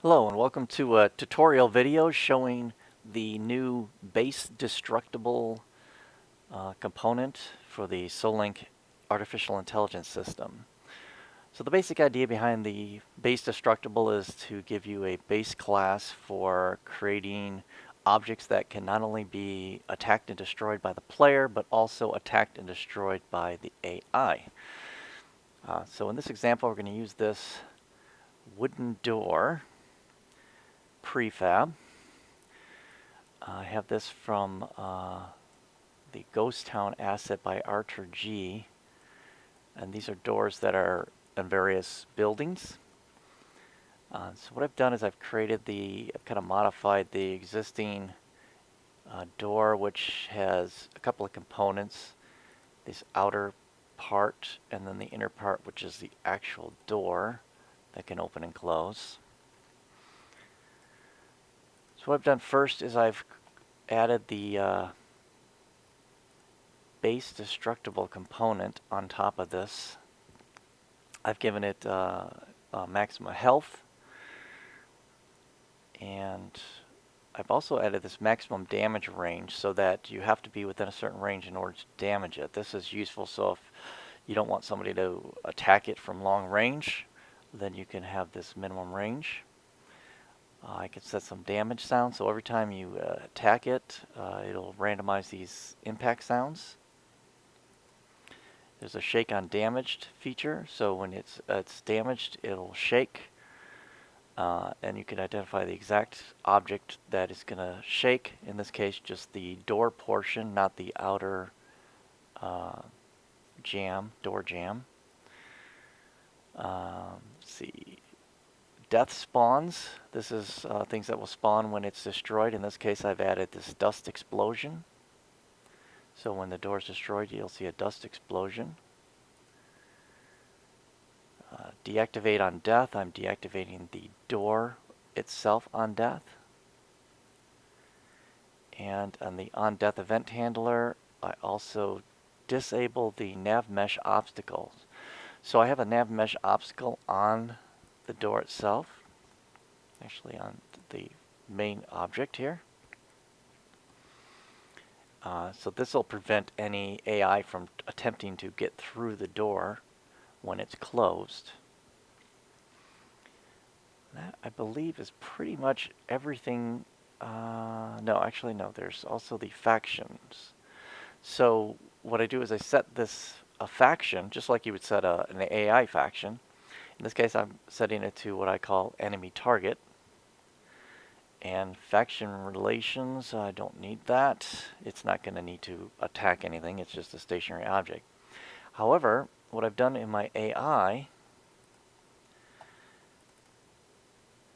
Hello and welcome to a tutorial video showing the new Base Destructible component for the SoulLink artificial intelligence system. So the basic idea behind the Base Destructible is to give you a base class for creating objects that can not only be attacked and destroyed by the player, but also attacked and destroyed by the AI. So in this example, we're going to use this wooden door prefab. I have this from the Ghost Town asset by Arthur G. And these are doors that are in various buildings. So what I've done is I've kind of modified the existing door, which has a couple of components. This outer part and then the inner part, which is the actual door that can open and close. So what I've done first is I've added the Base Destructible component on top of this. I've given it maximum health, and I've also added this maximum damage range so that you have to be within a certain range in order to damage it. This is useful so if you don't want somebody to attack it from long range, then you can have this minimum range. I can set some damage sounds, so every time you attack it, it'll randomize these impact sounds. There's a shake on damaged feature, so when it's damaged, it'll shake, and you can identify the exact object that is going to shake. In this case, just the door portion, not the outer door jam. Let's see. Death spawns. This is things that will spawn when it's destroyed. In this case, I've added this dust explosion. So when the door is destroyed, you'll see a dust explosion. Deactivate on death. I'm deactivating the door itself on death. And on the on death event handler, I also disable the nav mesh obstacles. So I have a nav mesh obstacle on the door itself, actually on the main object here. So this will prevent any AI from attempting to get through the door when it's closed. That, I believe, is pretty much everything. No, actually, no. There's also the factions. So what I do is I set this a faction, just like you would set an AI faction. In this case, I'm setting it to what I call enemy target. And faction relations, I don't need that. It's not going to need to attack anything. It's just a stationary object. However, what I've done in my AI,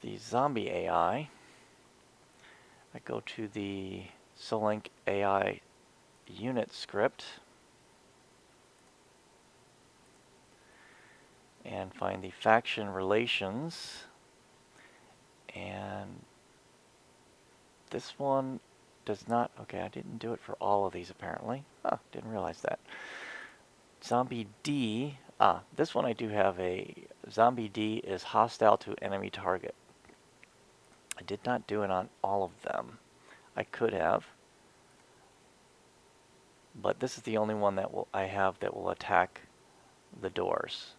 the zombie AI, I go to the SoulLink AI unit script and find the faction relations, and this one does not, okay, I didn't do it for all of these apparently. Didn't realize that. Zombie D, this one I do have a, Zombie D is hostile to enemy target. I did not do it on all of them. I could have, but this is the only one that I have that will attack the doors.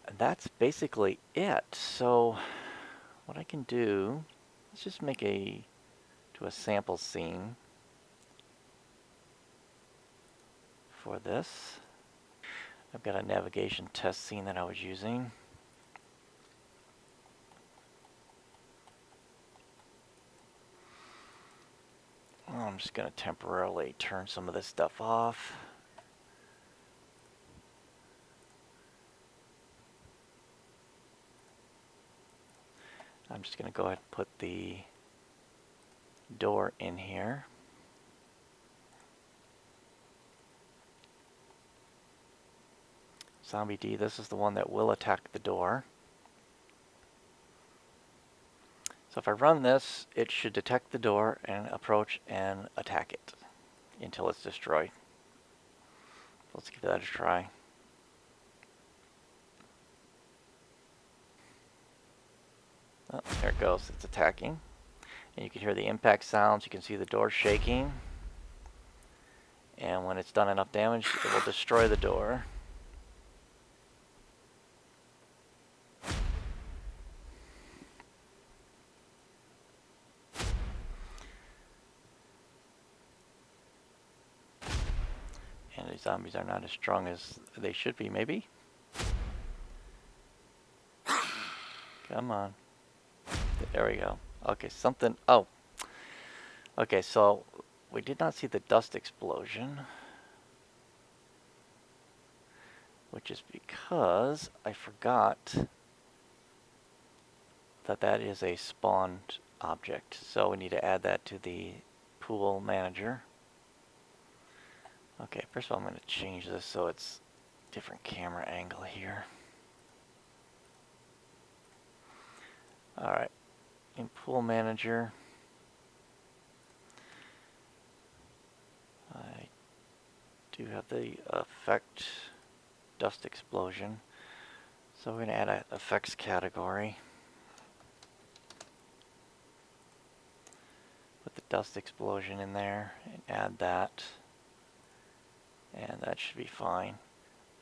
And that's basically it. So what I can do, let's just make a sample scene for this. I've got a navigation test scene that I was using. I'm just going to temporarily turn some of this stuff off. I'm just going to go ahead and put the door in here. Zombie D, this is the one that will attack the door. So if I run this, it should detect the door and approach and attack it until it's destroyed. Let's give that a try. Oh, there it goes. It's attacking. And you can hear the impact sounds. You can see the door shaking. And when it's done enough damage, it will destroy the door. And these zombies are not as strong as they should be, maybe? Come on. There we go. Okay, something... Oh. Okay, so we did not see the dust explosion. Which is because I forgot that that is a spawned object. So we need to add that to the pool manager. Okay, first of all, I'm going to change this so it's different camera angle here. Alright, in pool manager, I do have the effect dust explosion. So we're going to add an effects category. Put the dust explosion in there and add that. And that should be fine.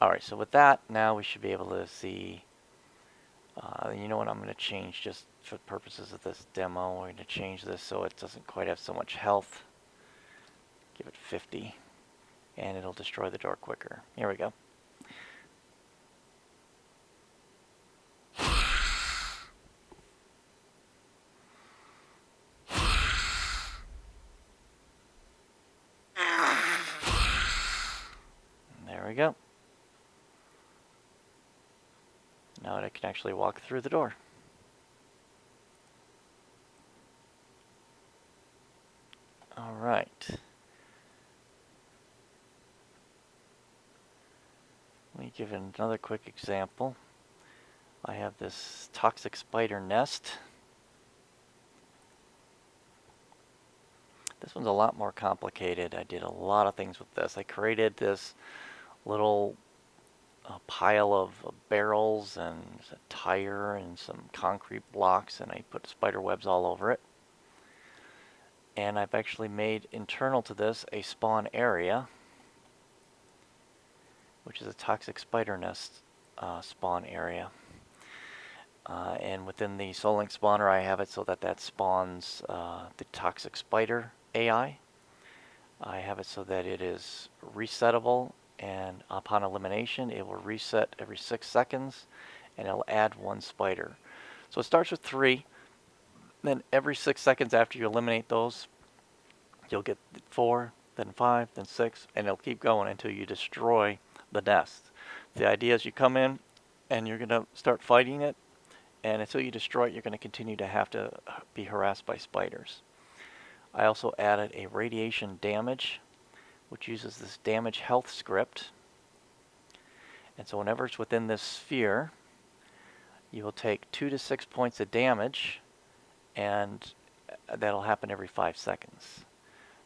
Alright, so with that, now we should be able to see, you know what, I'm going to change just for the purposes of this demo. We're going to change this so it doesn't quite have so much health. Give it 50, and it'll destroy the door quicker. Here we go. There we go. Now I can actually walk through the door. Alright. Let me give another quick example. I have this toxic spider nest. This one's a lot more complicated. I did a lot of things with this. I created this little pile of barrels and a tire and some concrete blocks, and I put spider webs all over it. And I've actually made internal to this a spawn area, which is a toxic spider nest spawn area. And within the SoulLink spawner, I have it so that that spawns the toxic spider AI. I have it so that it is resettable, and upon elimination, it will reset every 6 seconds, and it'll add 1 spider. So it starts with 3, then every 6 seconds after you eliminate those, you'll get 4, then 5, then 6, and it'll keep going until you destroy the nest. The idea is you come in, and you're going to start fighting it, and until you destroy it, you're going to continue to have to be harassed by spiders. I also added a radiation damage, which uses this damage health script. And so whenever it's within this sphere, you will take 2 to 6 points of damage, and that'll happen every 5 seconds.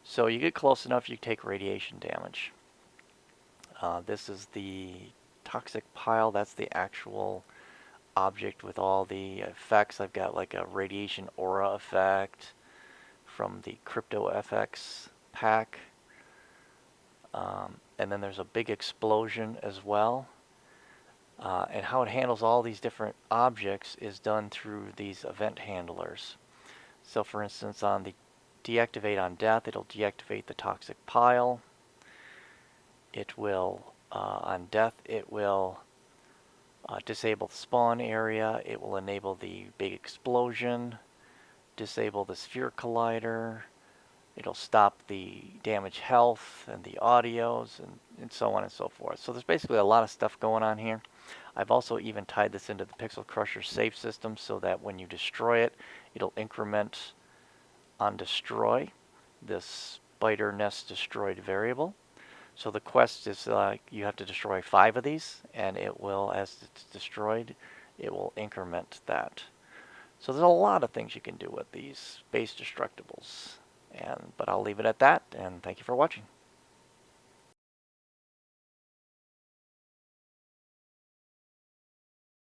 So you get close enough, you take radiation damage. This is the toxic pile. That's the actual object with all the effects. I've got like a radiation aura effect from the Crypto FX pack. And then there's a big explosion as well. And how it handles all these different objects is done through these event handlers. So for instance, on the deactivate on death, it'll deactivate the toxic pile. It will, on death, it will disable the spawn area. It will enable the big explosion, disable the sphere collider. It'll stop the damage health and the audios and so on and so forth. So there's basically a lot of stuff going on here. I've also even tied this into the Pixel Crusher save system so that when you destroy it, it'll increment on destroy, this spider nest destroyed variable. So the quest is you have to destroy 5 of these, and it will, as it's destroyed, it will increment that. So there's a lot of things you can do with these base destructibles. But I'll leave it at that, and thank you for watching.